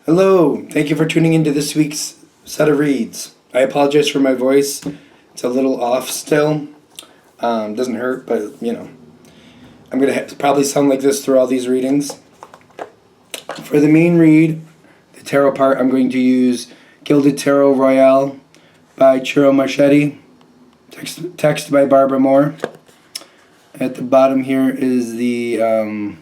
Hello, thank you for tuning into this week's set of reads. I apologize for my voice. It's a little off still. Doesn't hurt, but I'm going to probably sound like this through all these readings. For the main read, the tarot part, I'm going to use Gilded Tarot Royale by Chiro Marchetti, text by Barbara Moore. At the bottom here is the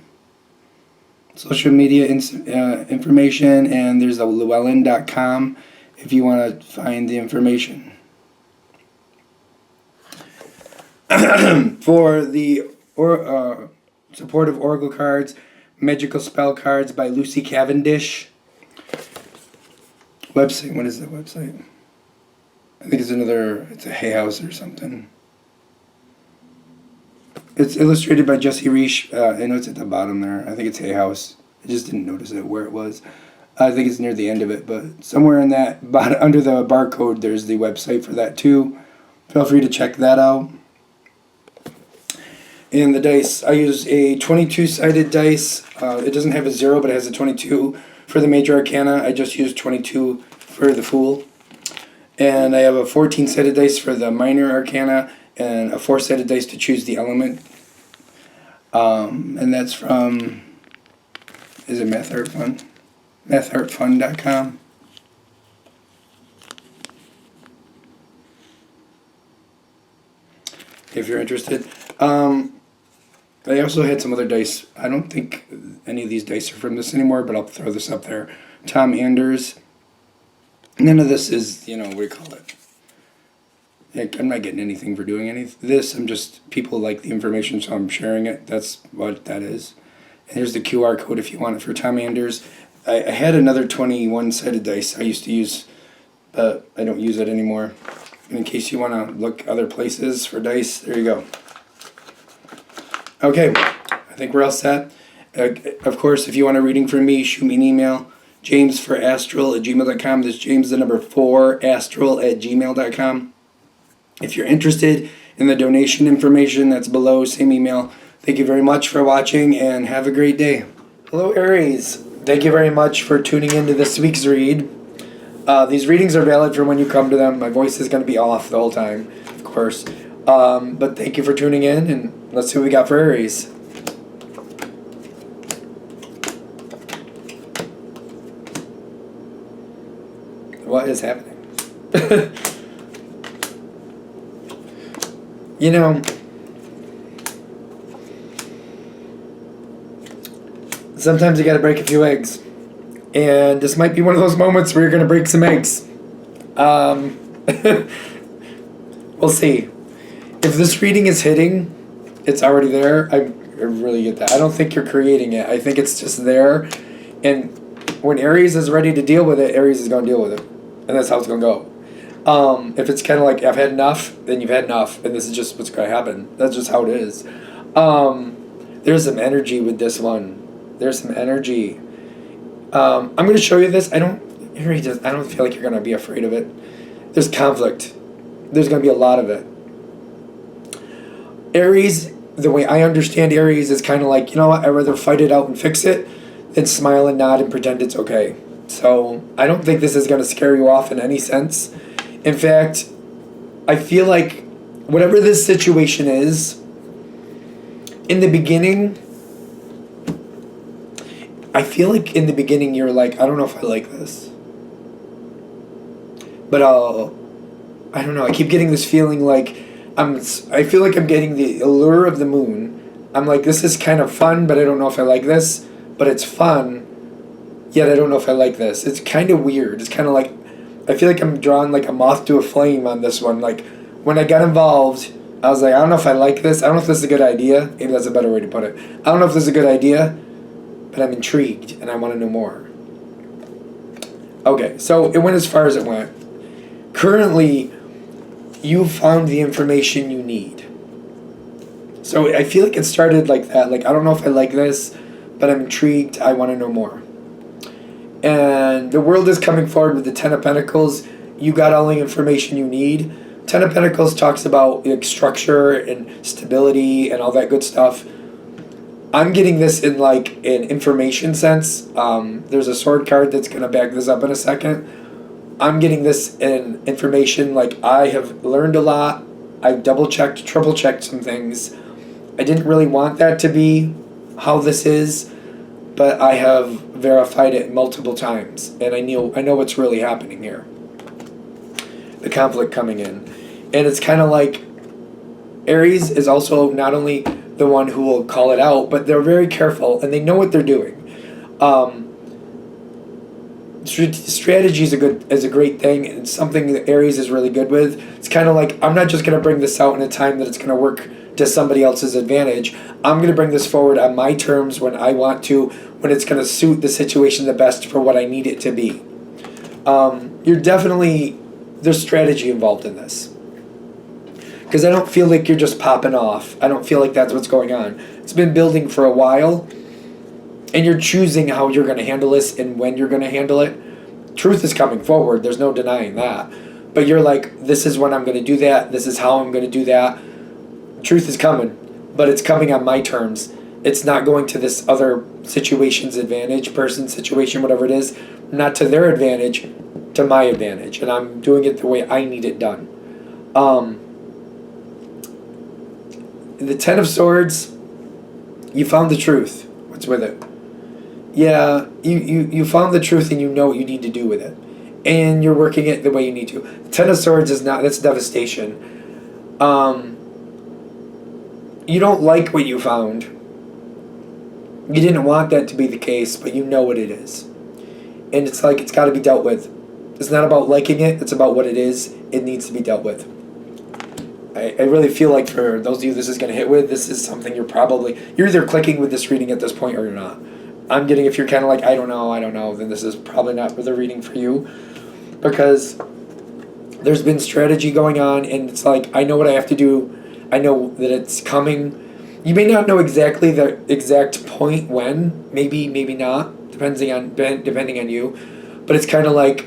social media information, and there's a llewellyn.com if you want to find the information. For the supportive oracle cards, Magical Spell Cards by Lucy Cavendish. Website, what is the website? I think it's a Hay House or something. It's illustrated by Jesse Reich. I know it's at the bottom there. I think it's Hay House. I just didn't notice it where it was. I think it's near the end of it, but somewhere in that, under the barcode, there's the website for that too. Feel free to check that out. And the dice, I use a 22-sided dice. It doesn't have a 0, but it has a 22 for the major arcana. I just used 22 for the Fool. And I have a 14-sided dice for the minor arcana, and a 4-sided dice to choose the element. And that's from, is it Math Art Fun? MathArtFun.com. If you're interested. I also had some other dice. I don't think any of these dice are from this anymore, but I'll throw this up there. Tom Anders. None of this is, what do you call it? I'm not getting anything for doing any of this. I'm just, people like the information, so I'm sharing it. That's what that is. And here's the QR code if you want it for Tom Anders. I had another 21-sided dice I used to use, but I don't use it anymore. In case you want to look other places for dice, there you go. Okay, I think we're all set. Of course, if you want a reading from me, shoot me an email. James4astral@gmail.com. That's James the number 4 astral@gmail.com. If you're interested in the donation information, that's below, same email. Thank you very much for watching, and have a great day. Hello, Aries. Thank you very much for tuning into this week's read. These readings are valid for when you come to them. My voice is going to be off the whole time, of course. But thank you for tuning in, and let's see what we got for Aries. What is happening? Sometimes you gotta break a few eggs. And this might be one of those moments where you're gonna break some eggs. We'll see. If this reading is hitting, it's already there. I really get that. I don't think you're creating it. I think it's just there. And when Aries is ready to deal with it, Aries is gonna deal with it. And that's how it's gonna go. If it's kind of like, I've had enough, then you've had enough, and this is just what's going to happen. That's just how it is. There's some energy with this one. There's some energy. I'm going to show you this. I don't feel like you're going to be afraid of it. There's conflict. There's going to be a lot of it. Aries, the way I understand Aries is kind of like, you know what, I'd rather fight it out and fix it than smile and nod and pretend it's okay. So I don't think this is going to scare you off in any sense. In fact, I feel like whatever this situation is, in the beginning, you're like, I don't know if I like this. But I don't know, I keep getting this feeling like, I feel like I'm getting the allure of the moon. I'm like, this is kind of fun, but I don't know if I like this. But it's fun, yet I don't know if I like this. It's kind of weird. It's kind of like, I feel like I'm drawn like a moth to a flame on this one. Like, when I got involved, I was like, I don't know if I like this. I don't know if this is a good idea. Maybe that's a better way to put it. I don't know if this is a good idea, but I'm intrigued, and I want to know more. Okay, so it went as far as it went. Currently, you've found the information you need. So I feel like it started like that. Like, I don't know if I like this, but I'm intrigued. I want to know more. And the world is coming forward with the Ten of Pentacles. You got all the information you need. Ten of Pentacles talks about like structure and stability and all that good stuff. I'm getting this in like an information sense. There's a sword card that's going to back this up in a second. I'm getting this in information, like I have learned a lot. I've double-checked, triple-checked some things. I didn't really want that to be how this is, but I have verified it multiple times, and I know what's really happening here. The conflict coming in. And it's kind of like Aries is also not only the one who will call it out, but they're very careful, and they know what they're doing. Strategy is a great thing, and something that Aries is really good with. It's kind of like, I'm not just going to bring this out in a time that it's going to work to somebody else's advantage. I'm going to bring this forward on my terms when I want to, when it's going to suit the situation the best for what I need it to be. There's strategy involved in this. Because I don't feel like you're just popping off. I don't feel like that's what's going on. It's been building for a while, and you're choosing how you're going to handle this and when you're going to handle it. Truth is coming forward. There's no denying that. But you're like, this is when I'm going to do that. This is how I'm going to do that. Truth is coming, but it's coming on my terms. It's not going to this other situation's advantage, person's situation, whatever it is, not to their advantage, to my advantage. And I'm doing it the way I need it done. The Ten of Swords, you found the truth. What's with it? Yeah, you found the truth and you know what you need to do with it. And you're working it the way you need to. The Ten of Swords that's devastation. You don't like what you found. You didn't want that to be the case, but you know what it is. And it's like, it's got to be dealt with. It's not about liking it, it's about what it is. It needs to be dealt with. I really feel like for those of you this is going to hit with, this is something you're either clicking with this reading at this point or you're not. I'm getting, if you're kind of like, I don't know, then this is probably not the reading for you. Because there's been strategy going on, and it's like, I know what I have to do. I know that it's coming. You may not know exactly the exact point when, maybe not, depending on you. But it's kind of like,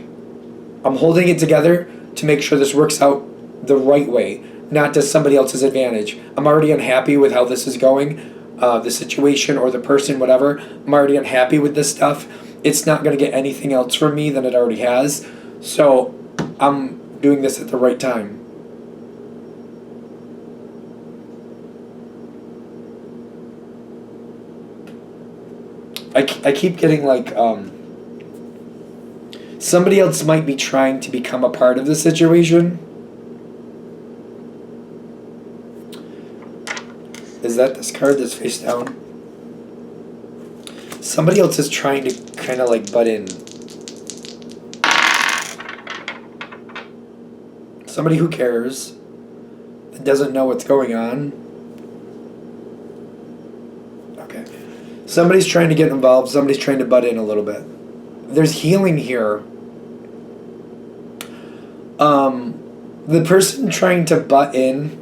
I'm holding it together to make sure this works out the right way, not to somebody else's advantage. I'm already unhappy with how this is going, the situation or the person, whatever. I'm already unhappy with this stuff. It's not going to get anything else from me than it already has. So I'm doing this at the right time. I keep getting like, somebody else might be trying to become a part of the situation. Is that this card that's face down? Somebody else is trying to kind of like butt in. Somebody who cares, that doesn't know what's going on. Okay. Somebody's trying to get involved. Somebody's trying to butt in a little bit. There's healing here. The person trying to butt in,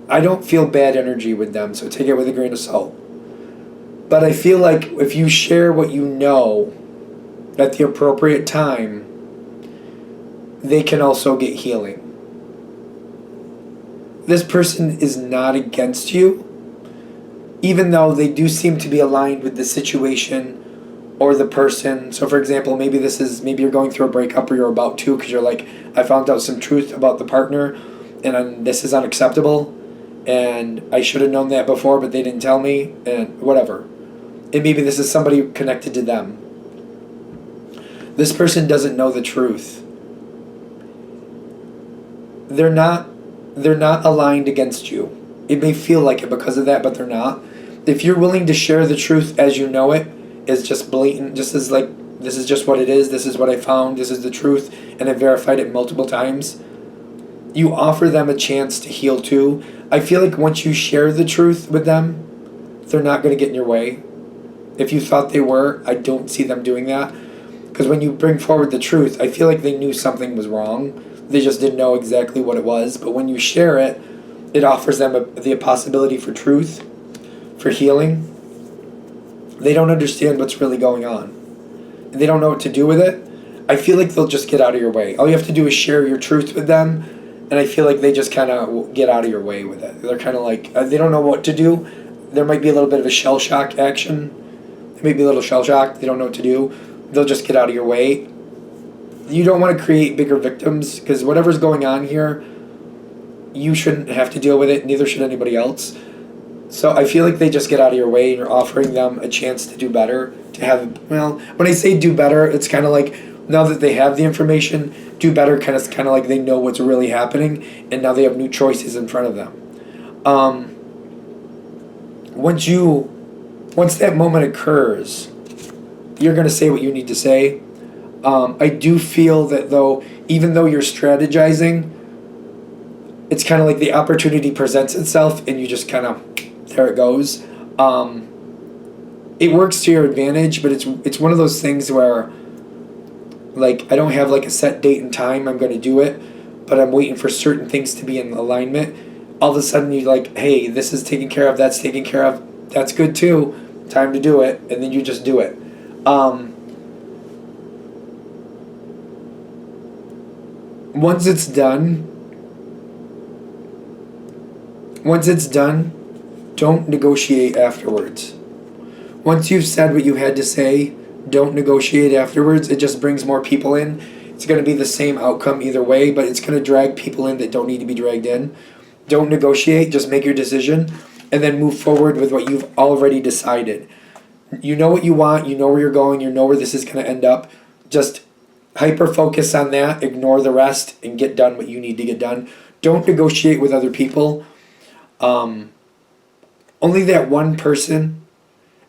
I don't feel bad energy with them, so take it with a grain of salt. But I feel like if you share what you know at the appropriate time, they can also get healing. This person is not against you, even though they do seem to be aligned with the situation or the person. So for example, maybe you're going through a breakup, or you're about to, because you're like, I found out some truth about the partner and this is unacceptable, and I should have known that before, but they didn't tell me, and whatever. And maybe this is somebody connected to them. This person doesn't know the truth. They're not aligned against you. It may feel like it because of that, but they're not. If you're willing to share the truth as you know it, is just blatant, just as like, this is just what it is, this is what I found, this is the truth, and I verified it multiple times, you offer them a chance to heal too. I feel like once you share the truth with them, they're not going to get in your way. If you thought they were, I don't see them doing that. Because when you bring forward the truth, I feel like they knew something was wrong. They just didn't know exactly what it was. But when you share it, it offers them the possibility for truth, for healing. They don't understand what's really going on. They don't know what to do with it. I feel like they'll just get out of your way. All you have to do is share your truth with them, and I feel like they just kind of get out of your way with it. They're kind of like, they don't know what to do. There might be a little bit of a shell shock action. They may be a little shell shocked. They don't know what to do. They'll just get out of your way. You don't want to create bigger victims, because whatever's going on here, you shouldn't have to deal with it. Neither should anybody else. So I feel like they just get out of your way, and you're offering them a chance to do better. To have, well, when I say do better, it's kind of like, now that they have the information, do better kind of like they know what's really happening, and now they have new choices in front of them. Once that moment occurs, you're going to say what you need to say. I do feel that though, even though you're strategizing, it's kind of like the opportunity presents itself, and you just kind of, there it goes. It works to your advantage, but it's one of those things where, like, I don't have like a set date and time I'm going to do it, but I'm waiting for certain things to be in alignment. All of a sudden you're like, hey, this is taken care of, that's taken care of, that's good too, time to do it, and then you just do it. Once it's done, don't negotiate afterwards. Once you've said what you had to say, don't negotiate afterwards. It just brings more people in. It's going to be the same outcome either way, but it's going to drag people in that don't need to be dragged in. Don't negotiate, just make your decision, and then move forward with what you've already decided. You know what you want, you know where you're going, you know where this is going to end up. Just hyper-focus on that, ignore the rest, and get done what you need to get done. Don't negotiate with other people. Only that one person,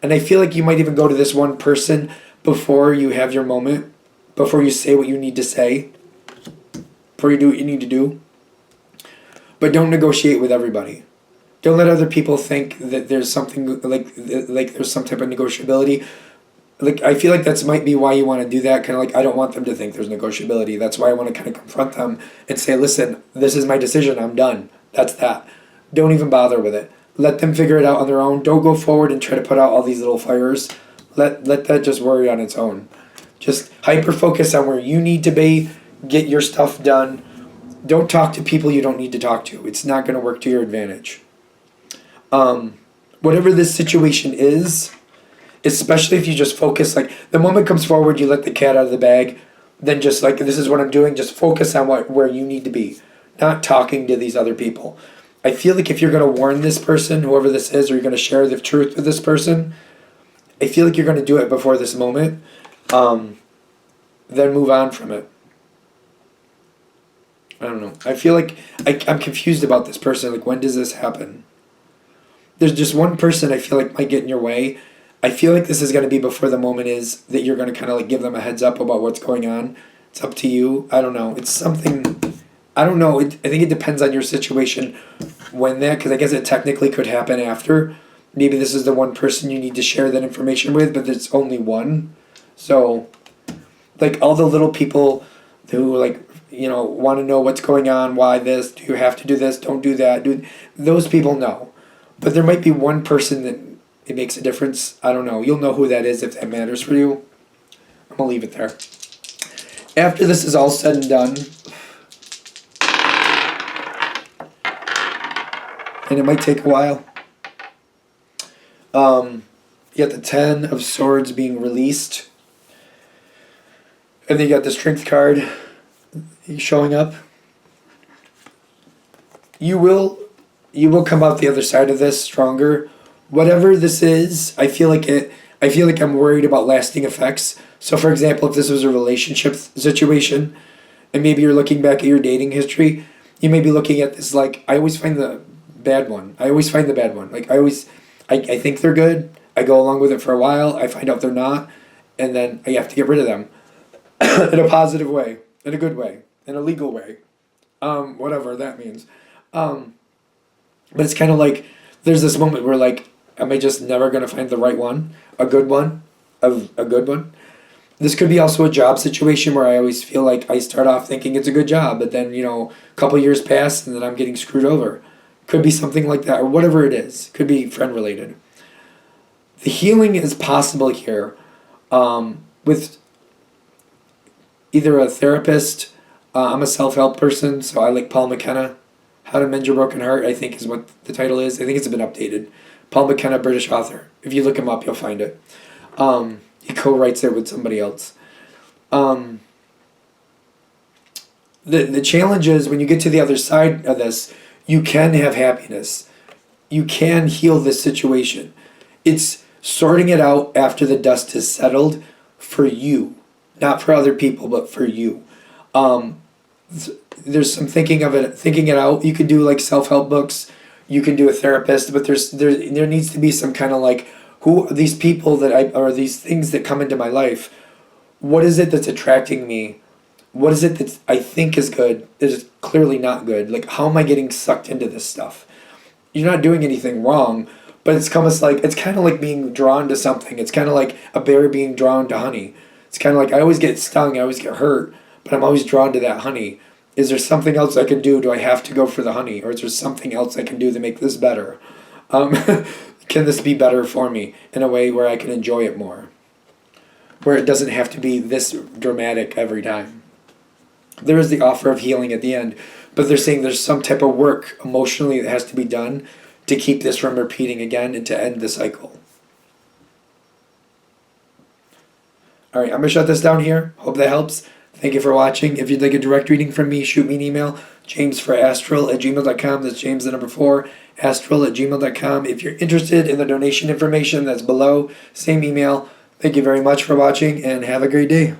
and I feel like you might even go to this one person before you have your moment, before you say what you need to say, before you do what you need to do. But don't negotiate with everybody. Don't let other people think that there's something like there's some type of negotiability. Like, I feel like that might be why you want to do that. Kind of like, I don't want them to think there's negotiability. That's why I want to kind of confront them and say, listen, this is my decision. I'm done. That's that. Don't even bother with it. Let them figure it out on their own. Don't go forward and try to put out all these little fires. Let that just worry on its own. Just hyper-focus on where you need to be. Get your stuff done. Don't talk to people you don't need to talk to. It's not going to work to your advantage. Whatever this situation is, especially if you just focus, like, the moment comes forward, you let the cat out of the bag, then just like, this is what I'm doing, just focus on where you need to be, not talking to these other people. I feel like if you're going to warn this person, whoever this is, or you're going to share the truth with this person, I feel like you're going to do it before this moment, then move on from it. I don't know. I feel like I'm confused about this person. Like, when does this happen? There's just one person I feel like might get in your way. I feel like this is going to be before the moment is that you're going to kind of like give them a heads up about what's going on. It's up to you. I don't know. It's something, I don't know. I think it depends on your situation when that, because I guess it technically could happen after. Maybe this is the one person you need to share that information with, but it's only one. So, like, all the little people who, like, you know, want to know what's going on, why this, do you have to do this, don't do that. Those people know. But there might be one person that it makes a difference. I don't know. You'll know who that is if that matters for you. I'm going to leave it there. After this is all said and done, and it might take a while, you got the 10 of Swords being released. And then you got the Strength card showing up. You will come out the other side of this stronger. Whatever this is, I feel like I'm worried about lasting effects. So, for example, if this was a relationship situation, and maybe you're looking back at your dating history, you may be looking at this like, I always find the bad one. Like, I think they're good. I go along with it for a while. I find out they're not, and then I have to get rid of them in a positive way, in a good way, in a legal way, whatever that means. But it's kind of like there's this moment where, like, am I just never going to find the right one? A good one? A good one? This could be also a job situation where I always feel like I start off thinking it's a good job, but then, you know, a couple years pass and then I'm getting screwed over. Could be something like that, or whatever it is. Could be friend-related. The healing is possible here with either a therapist, I'm a self-help person, so I like Paul McKenna. How to Mend Your Broken Heart, I think is what the title is. I think it's been updated. Paul McKenna, British author. If you look him up, you'll find it. He co-writes it with somebody else. The challenge is when you get to the other side of this, you can have happiness. You can heal this situation. It's sorting it out after the dust is settled for you. Not for other people, but for you. There's some thinking it out. You can do like self-help books. You can do a therapist, but there needs to be some kind of like, who are these people or these things that come into my life? What is it that's attracting me? What is it that I think is good that is clearly not good? Like, how am I getting sucked into this stuff? You're not doing anything wrong, but it's kind of like being drawn to something. It's kind of like a bear being drawn to honey. It's kind of like I always get stung, I always get hurt, but I'm always drawn to that honey. Is there something else I can do? Do I have to go for the honey? Or is there something else I can do to make this better? Can this be better for me in a way where I can enjoy it more? Where it doesn't have to be this dramatic every time. There is the offer of healing at the end, but they're saying there's some type of work emotionally that has to be done to keep this from repeating again and to end the cycle. All right, I'm going to shut this down here. Hope that helps. Thank you for watching. If you'd like a direct reading from me, shoot me an email, jamesforastral@gmail.com. That's James the number 4, astral@gmail.com. If you're interested in the donation information, that's below. Same email. Thank you very much for watching, and have a great day.